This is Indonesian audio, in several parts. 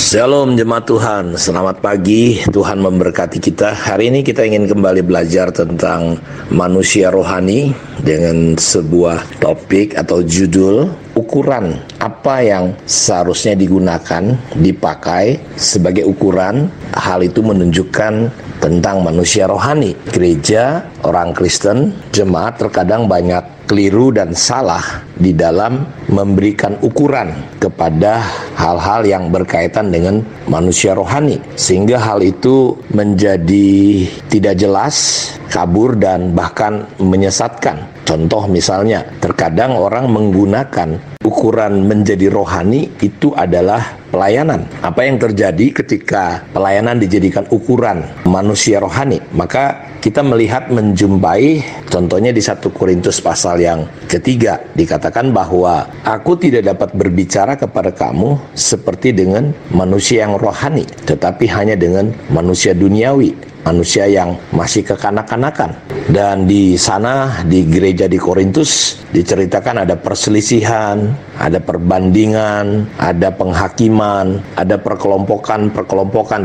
Shalom jemaat Tuhan, selamat pagi, Tuhan memberkati kita. Hari ini kita ingin kembali belajar tentang manusia rohani dengan sebuah topik atau judul ukuran apa yang seharusnya digunakan, dipakai sebagai ukuran. Hal itu menunjukkan tentang manusia rohani. Gereja, orang Kristen, jemaat terkadang banyak keliru dan salah di dalam memberikan ukuran kepada hal-hal yang berkaitan dengan manusia rohani, sehingga hal itu menjadi tidak jelas, kabur, dan bahkan menyesatkan. Contoh misalnya, terkadang orang menggunakan ukuran menjadi rohani itu adalah pelayanan. Apa yang terjadi ketika pelayanan dijadikan ukuran manusia rohani? Maka kita melihat, menjumpai contohnya di 1 Korintus pasal yang ketiga, dikatakan bahwa aku tidak dapat berbicara kepada kamu seperti dengan manusia yang rohani, tetapi hanya dengan manusia duniawi, manusia yang masih kekanak-kanakan. Dan di sana, di gereja di Korintus, diceritakan ada perselisihan, ada perbandingan, ada penghakiman, ada perkelompokan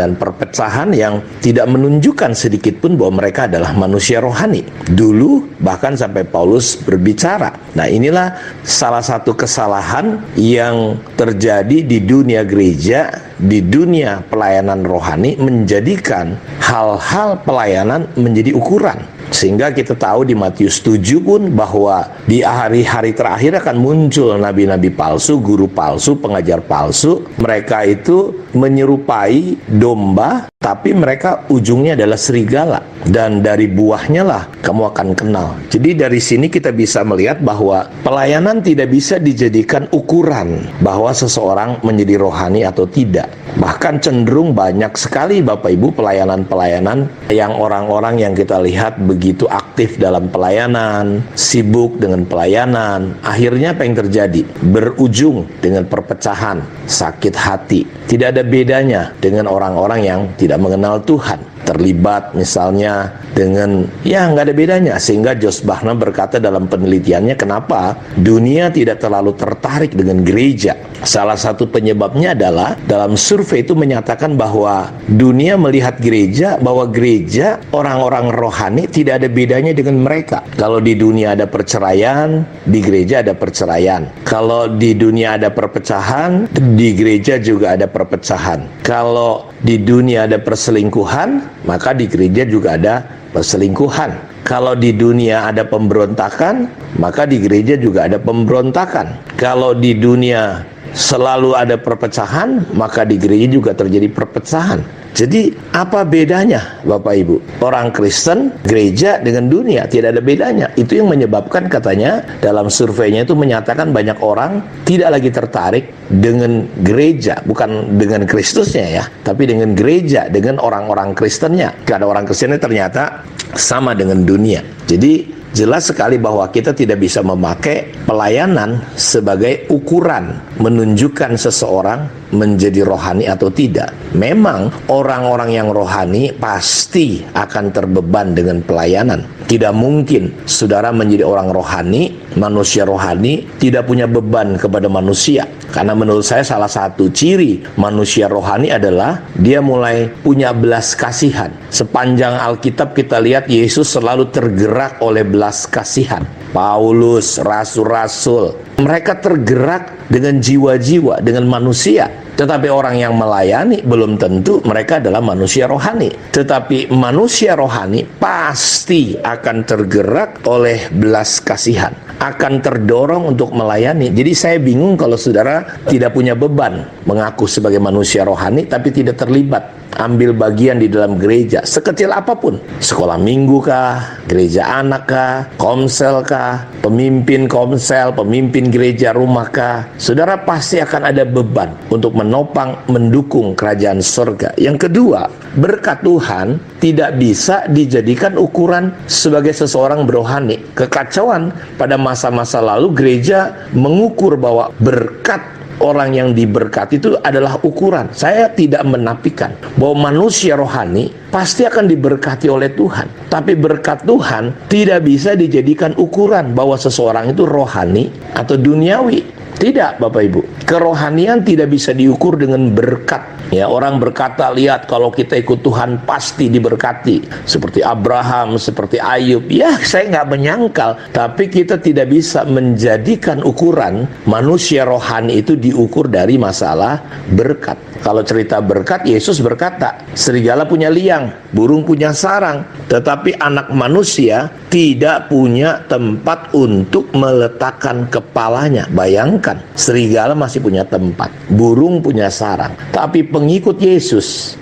dan perpecahan yang tidak menunjukkan sedikit pun bahwa mereka adalah manusia rohani. Dulu bahkan sampai Paulus berbicara. Nah, inilah salah satu kesalahan yang terjadi di dunia gereja, di dunia pelayanan rohani, menjadikan hal-hal pelayanan menjadi ukuran. Sehingga kita tahu di Matius 7 pun bahwa di hari-hari terakhir akan muncul nabi-nabi palsu, guru palsu, pengajar palsu. Mereka itu menyerupai domba, tapi mereka ujungnya adalah serigala. Dan dari buahnya lah kamu akan kenal. Jadi dari sini kita bisa melihat bahwa pelayanan tidak bisa dijadikan ukuran bahwa seseorang menjadi rohani atau tidak. Bahkan cenderung banyak sekali Bapak Ibu pelayanan-pelayanan yang orang-orang yang kita lihat begitu aktif dalam pelayanan, sibuk dengan pelayanan. Akhirnya apa yang terjadi? Berujung dengan perpecahan, sakit hati. Tidak ada bedanya dengan orang-orang yang tidak mengenal Tuhan. Terlibat misalnya dengan, nggak ada bedanya. Sehingga Josh Buckner berkata dalam penelitiannya, kenapa dunia tidak terlalu tertarik dengan gereja. Salah satu penyebabnya adalah dalam survei itu menyatakan bahwa dunia melihat gereja, bahwa gereja orang-orang rohani tidak ada bedanya dengan mereka. Kalau di dunia ada perceraian, di gereja ada perceraian. Kalau di dunia ada perpecahan, di gereja juga ada perpecahan. Kalau di dunia ada perselingkuhan, maka di gereja juga ada perselingkuhan. Kalau di dunia ada pemberontakan, maka di gereja juga ada pemberontakan. Kalau di dunia selalu ada perpecahan, maka di gereja juga terjadi perpecahan. Jadi apa bedanya Bapak Ibu? Orang Kristen, gereja dengan dunia tidak ada bedanya. Itu yang menyebabkan katanya dalam surveinya itu menyatakan banyak orang tidak lagi tertarik dengan gereja, bukan dengan Kristusnya ya, tapi dengan gereja, dengan orang-orang Kristennya. Karena orang Kristennya ternyata sama dengan dunia. Jadi jelas sekali bahwa kita tidak bisa memakai pelayanan sebagai ukuran menunjukkan seseorang menjadi rohani atau tidak. Memang orang-orang yang rohani pasti akan terbeban dengan pelayanan. Tidak mungkin saudara menjadi orang rohani, manusia rohani, tidak punya beban kepada manusia. Karena menurut saya salah satu ciri manusia rohani adalah dia mulai punya belas kasihan. Sepanjang Alkitab kita lihat Yesus selalu tergerak oleh belas kasihan. Paulus, rasul-rasul, mereka tergerak dengan jiwa-jiwa, dengan manusia. Tetapi orang yang melayani belum tentu mereka adalah manusia rohani. Tetapi manusia rohani pasti akan tergerak oleh belas kasihan, akan terdorong untuk melayani. Jadi saya bingung kalau saudara tidak punya beban mengaku sebagai manusia rohani tapi tidak terlibat ambil bagian di dalam gereja sekecil apapun, sekolah minggu kah, gereja anak kah, komsel kah, pemimpin komsel, pemimpin gereja rumah kah, saudara pasti akan ada beban untuk menopang, mendukung kerajaan surga. Yang kedua, berkat Tuhan tidak bisa dijadikan ukuran sebagai seseorang berohani. Kekacauan pada masa-masa lalu gereja mengukur bahwa berkat orang yang diberkati itu adalah ukuran. Saya tidak menafikan bahwa manusia rohani pasti akan diberkati oleh Tuhan. Tapi berkat Tuhan tidak bisa dijadikan ukuran bahwa seseorang itu rohani atau duniawi. Tidak, Bapak Ibu. Kerohanian tidak bisa diukur dengan berkat. Ya, orang berkata, lihat kalau kita ikut Tuhan pasti diberkati. Seperti Abraham, seperti Ayub. Ya, saya nggak menyangkal. Tapi kita tidak bisa menjadikan ukuran manusia rohani itu diukur dari masalah berkat. Kalau cerita berkat, Yesus berkata, serigala punya liang, burung punya sarang, tetapi anak manusia tidak punya tempat untuk meletakkan kepalanya. Bayangkan, serigala masih punya tempat, burung punya sarang. Tapi pengikut Yesus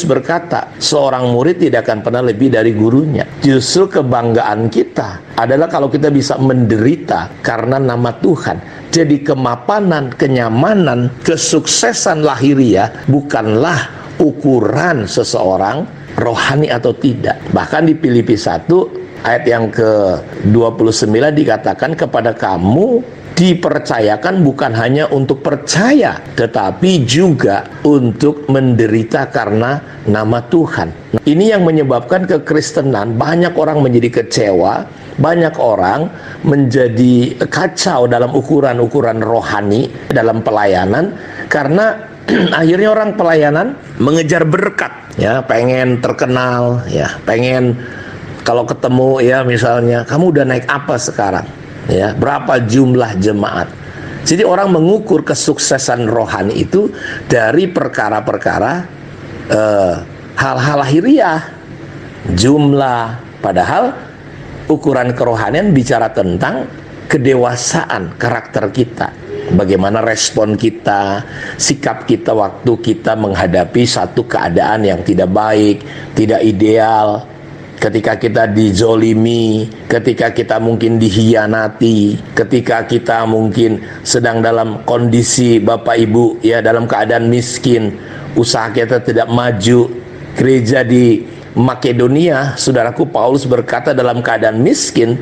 berkata, seorang murid tidak akan pernah lebih dari gurunya. Justru kebanggaan kita adalah kalau kita bisa menderita karena nama Tuhan. Jadi kemapanan, kenyamanan, kesuksesan lahiriah bukanlah ukuran seseorang rohani atau tidak. Bahkan di Filipi 1 ayat yang ke-29 dikatakan, kepada kamu dipercayakan bukan hanya untuk percaya, tetapi juga untuk menderita karena nama Tuhan. Nah, ini yang menyebabkan kekristenan banyak orang menjadi kecewa, banyak orang menjadi kacau dalam ukuran-ukuran rohani dalam pelayanan, karena akhirnya orang pelayanan mengejar berkat, ya, pengen terkenal, ya, pengen kalau ketemu, ya, misalnya, kamu udah naik apa sekarang? Ya, berapa jumlah jemaat. Jadi orang mengukur kesuksesan rohani itu dari perkara-perkara hal-hal lahiriah, jumlah. Padahal ukuran kerohanian bicara tentang kedewasaan karakter kita, bagaimana respon kita, sikap kita waktu kita menghadapi satu keadaan yang tidak baik, tidak ideal. Ketika kita dizolimi, ketika kita mungkin dihianati, ketika kita mungkin sedang dalam kondisi Bapak Ibu, ya, dalam keadaan miskin, usaha kita tidak maju. Gereja di Makedonia, saudaraku, Paulus berkata dalam keadaan miskin,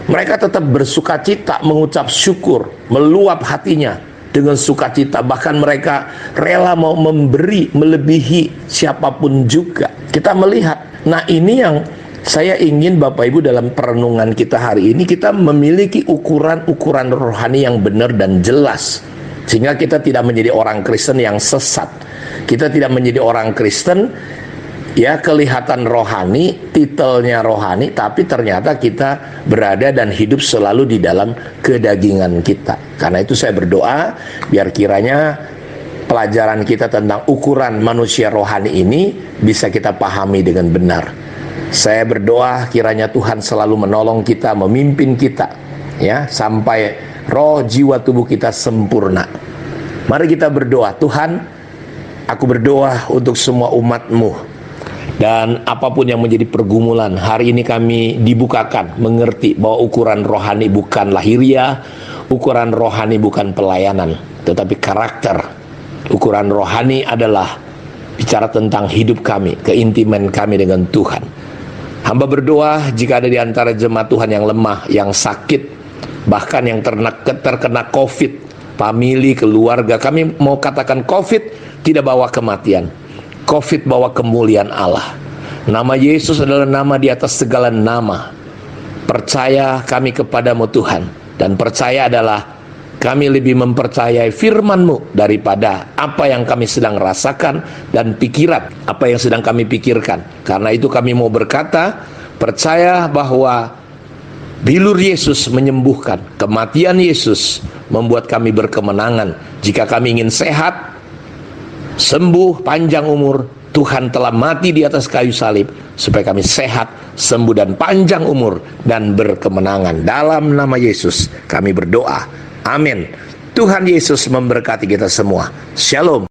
mereka tetap bersukacita, mengucap syukur, meluap hatinya dengan sukacita. Bahkan mereka rela mau memberi melebihi siapapun juga. Kita melihat, nah, ini yang saya ingin Bapak Ibu dalam perenungan kita hari ini, kita memiliki ukuran-ukuran rohani yang benar dan jelas, sehingga kita tidak menjadi orang Kristen yang sesat. Kita tidak menjadi orang Kristen, ya, kelihatan rohani, titelnya rohani, tapi ternyata kita berada dan hidup selalu di dalam kedagingan kita. Karena itu saya berdoa biar kiranya pelajaran kita tentang ukuran manusia rohani ini bisa kita pahami dengan benar. Saya berdoa kiranya Tuhan selalu menolong kita, memimpin kita, ya, sampai roh, jiwa, tubuh kita sempurna. Mari kita berdoa. Tuhan, aku berdoa untuk semua umat-Mu, dan apapun yang menjadi pergumulan, hari ini kami dibukakan, mengerti bahwa ukuran rohani bukan lahiriah, ukuran rohani bukan pelayanan, tetapi karakter. Ukuran rohani adalah bicara tentang hidup kami, keintiman kami dengan Tuhan. Hamba berdoa jika ada di antara jemaat Tuhan yang lemah, yang sakit, bahkan yang terkena COVID, famili, keluarga, kami mau katakan COVID tidak bawa kematian, COVID bawa kemuliaan Allah. Nama Yesus adalah nama di atas segala nama. Percaya kami kepadamu Tuhan, dan percaya adalah kami lebih mempercayai firman-Mu daripada apa yang kami sedang rasakan dan pikiran, apa yang sedang kami pikirkan. Karena itu kami mau berkata, percaya bahwa bilur Yesus menyembuhkan, kematian Yesus membuat kami berkemenangan. Jika kami ingin sehat, sembuh, panjang umur, Tuhan telah mati di atas kayu salib supaya kami sehat, sembuh, dan panjang umur dan berkemenangan. Dalam nama Yesus kami berdoa. Amin. Tuhan Yesus memberkati kita semua. Shalom.